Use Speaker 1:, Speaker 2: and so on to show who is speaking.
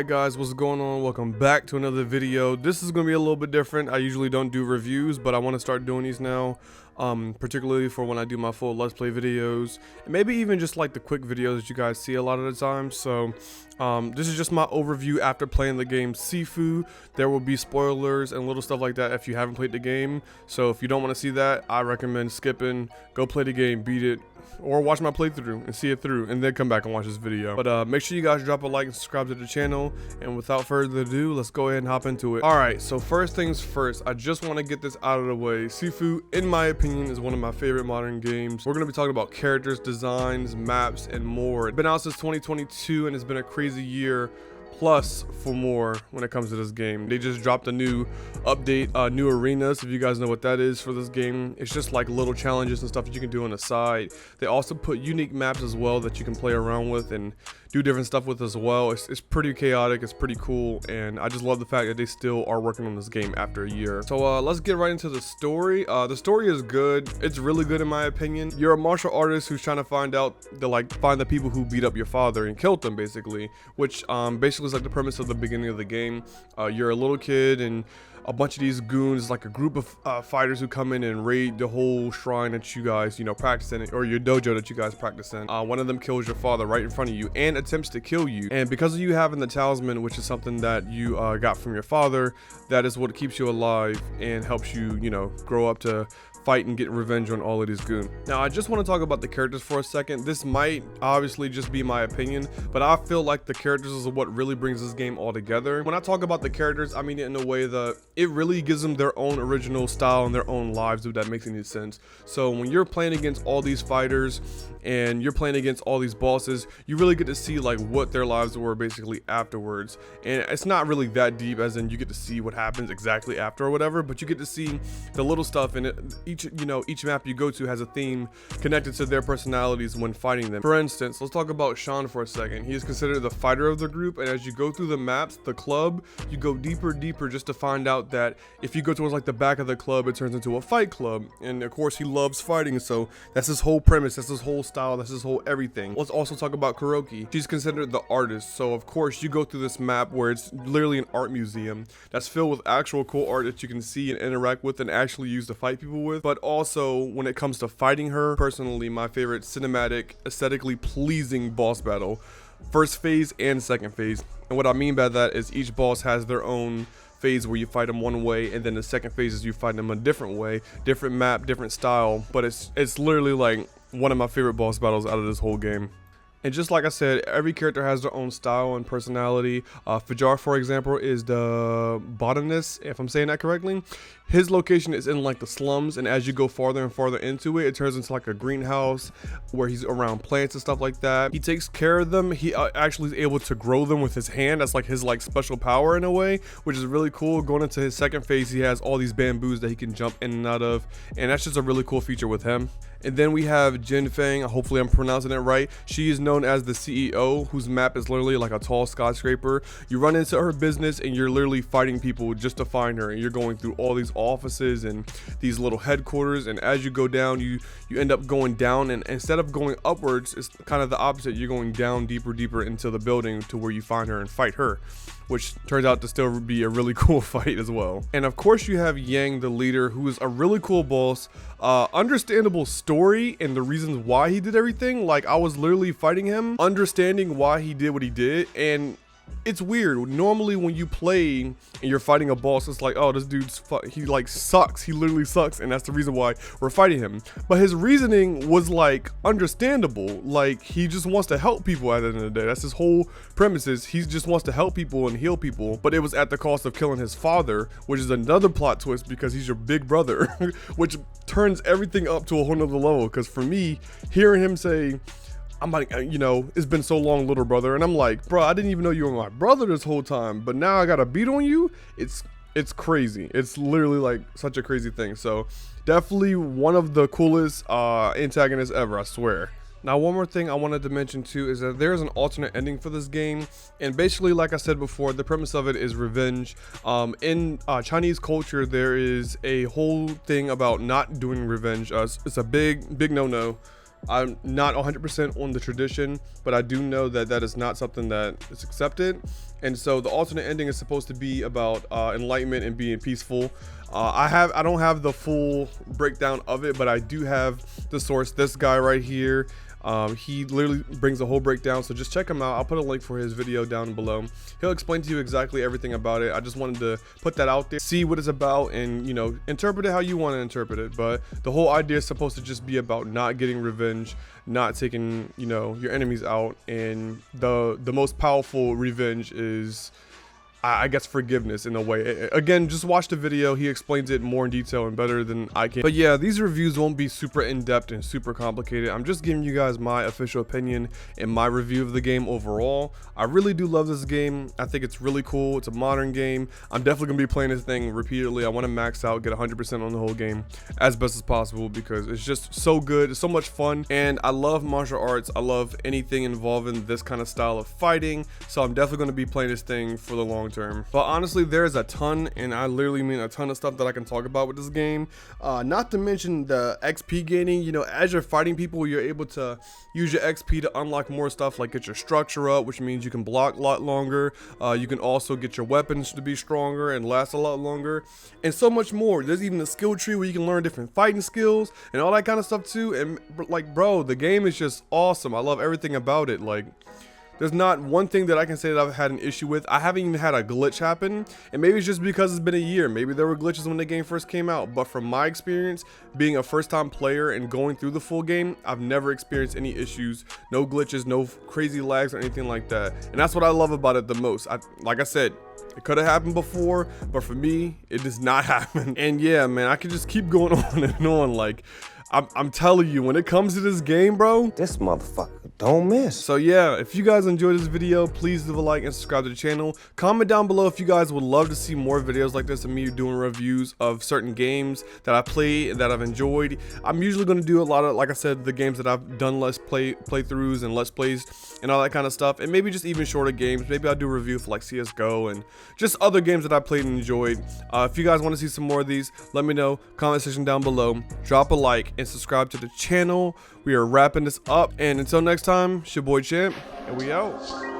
Speaker 1: Alright guys, what's going on? Welcome back to another video. This is going to be a little bit different. I usually don't do reviews, but I want to start doing these now, particularly for when I do my full Let's Play videos, and maybe even just like the quick videos that you guys see a lot of the time. So this is just my overview after playing the game Sifu. There will be spoilers and little stuff like that if you haven't played the game. So if you don't want to see that, I recommend skipping, go play the game, beat it, or watch my playthrough and see it through, and then come back and watch this video. But make sure you guys drop a like and subscribe to the channel, and without further ado, let's go ahead and hop into it. Alright, so first things first, I just want to get this out of the way. Sifu, in my opinion, is one of my favorite modern games. We're going to be talking about characters, designs, maps, and more. It's been out since 2022, and it's been a crazy year plus for more when it comes to this game. They just dropped a new update, new arenas, if you guys know what that is for this game. It's just like little challenges and stuff that you can do on the side. They also put unique maps as well that you can play around with and do different stuff with as well. It's pretty chaotic, it's pretty cool, and I just love the fact that they still are working on this game after a year. So let's get right into the story. The story is good. It's really good in my opinion. You're a martial artist who's trying to find the people who beat up your father and killed them, basically, which basically is like the premise of the beginning of the game. You're a little kid, and a bunch of these goons, like a group of fighters who come in and raid the whole shrine that you guys, practice in, or your dojo that you guys practice in. One of them kills your father right in front of you and attempts to kill you. And because of you having the talisman, which is something that you got from your father, that is what keeps you alive and helps you, grow up to fight and get revenge on all of these goons. Now, I just want to talk about the characters for a second. This might obviously just be my opinion, but I feel like the characters is what really brings this game all together. When I talk about the characters, I mean it in a way that it really gives them their own original style and their own lives, if that makes any sense. So when you're playing against all these fighters and you're playing against all these bosses, you really get to see like what their lives were basically afterwards. And it's not really that deep, as in you get to see what happens exactly after or whatever, but you get to see the little stuff in it. Each map you go to has a theme connected to their personalities when fighting them. For instance, let's talk about Sean for a second. He is considered the fighter of the group, and as you go through the maps, the club, you go deeper just to find out that if you go towards like the back of the club, it turns into a fight club. And of course he loves fighting, so that's his whole premise, that's his whole style, that's his whole everything. Let's also talk about Kuroki. She's considered the artist, so of course you go through this map where it's literally an art museum that's filled with actual cool art that you can see and interact with and actually use to fight people with. But also, when it comes to fighting her, personally, my favorite cinematic, aesthetically pleasing boss battle, first phase and second phase. And what I mean by that is each boss has their own phase where you fight them one way, and then the second phase is you fight them a different way, different map, different style. But it's literally like one of my favorite boss battles out of this whole game. And just like I said, every character has their own style and personality. Fajar, for example, is the botanist, if I'm saying that correctly. His location is in like the slums, and as you go farther and farther into it, it turns into like a greenhouse where he's around plants and stuff like that. He takes care of them. He actually is able to grow them with his hand. That's like his special power in a way, which is really cool. Going into his second phase, he has all these bamboos that he can jump in and out of, and that's just a really cool feature with him. And then we have Jin Fang, hopefully I'm pronouncing it right. She is known as the CEO, whose map is literally like a tall skyscraper. You run into her business and you're literally fighting people just to find her, and you're going through all these offices and these little headquarters, and as you go down, you end up going down, and instead of going upwards, it's kind of the opposite. You're going down deeper into the building to where you find her and fight her, which turns out to still be a really cool fight as well. And of course you have Yang, the leader, who is a really cool boss. Understandable story and the reasons why he did everything. Like, I was literally fighting him, understanding why he did what he did, and it's weird. Normally when you play and you're fighting a boss, it's like, oh, this dude's he like sucks. He literally sucks, and that's the reason why we're fighting him. But his reasoning was like understandable. Like, he just wants to help people at the end of the day. That's his whole premises. He just wants to help people and heal people. But it was at the cost of killing his father, which is another plot twist because he's your big brother, which turns everything up to a whole nother level. Because for me, hearing him say, I'm like, it's been so long, little brother, and I'm like, bro, I didn't even know you were my brother this whole time, but now I gotta beat on you. It's crazy. It's literally like such a crazy thing. So definitely one of the coolest antagonists ever, I swear. Now, one more thing I wanted to mention too is that there's an alternate ending for this game, and basically, like I said before, the premise of it is revenge. In Chinese culture, there is a whole thing about not doing revenge. It's a big no-no. I'm not 100% on the tradition, but I do know that that is not something that is accepted. And so the alternate ending is supposed to be about enlightenment and being peaceful. I don't have the full breakdown of it, but I do have the source. This guy right here, he literally brings a whole breakdown, so just check him out. I'll put a link for his video down below. He'll explain to you exactly everything about it. I just wanted to put that out there, see what it's about, and you know, interpret it how you want to interpret it. But the whole idea is supposed to just be about not getting revenge, not taking, you know, your enemies out, and the most powerful revenge is, I guess, forgiveness in a way. Again, just watch the video. He explains it more in detail and better than I can. But yeah, these reviews won't be super in-depth and super complicated. I'm just giving you guys my official opinion and my review of the game overall. I really do love this game. I think it's really cool. It's a modern game. I'm definitely going to be playing this thing repeatedly. I want to max out, get 100% on the whole game as best as possible because it's just so good. It's so much fun. And I love martial arts. I love anything involving this kind of style of fighting. So I'm definitely going to be playing this thing for the long term. But honestly, there's a ton, and I literally mean a ton of stuff that I can talk about with this game. Not to mention the XP gaining. You know, as you're fighting people, you're able to use your XP to unlock more stuff, like get your structure up, which means you can block a lot longer. You can also get your weapons to be stronger and last a lot longer, and so much more. There's even a skill tree where you can learn different fighting skills and all that kind of stuff too. And like, bro, the game is just awesome. I love everything about it. Like, there's not one thing that I can say that I've had an issue with. I haven't even had a glitch happen, and maybe it's just because it's been a year. Maybe there were glitches when the game first came out, but from my experience, being a first-time player and going through the full game, I've never experienced any issues, no glitches, no crazy lags or anything like that. And that's what I love about it the most. Like I said, it could have happened before, but for me, it does not happen. And yeah, man, I could just keep going on and on. Like, I'm telling you, when it comes to this game, bro,
Speaker 2: this motherfucker don't miss.
Speaker 1: So yeah, if you guys enjoyed this video, please leave a like and subscribe to the channel. Comment down below if you guys would love to see more videos like this of me doing reviews of certain games that I play and that I've enjoyed. I'm usually going to do a lot of, like I said, the games that I've done playthroughs and let's plays and all that kind of stuff, and maybe just even shorter games. Maybe I'll do a review for like CSGO and just other games that I played and enjoyed. If you guys want to see some more of these, let me know. Comment section down below. Drop a like and subscribe to the channel. We are wrapping this up, and until next time, it's your boy Champ, and we out.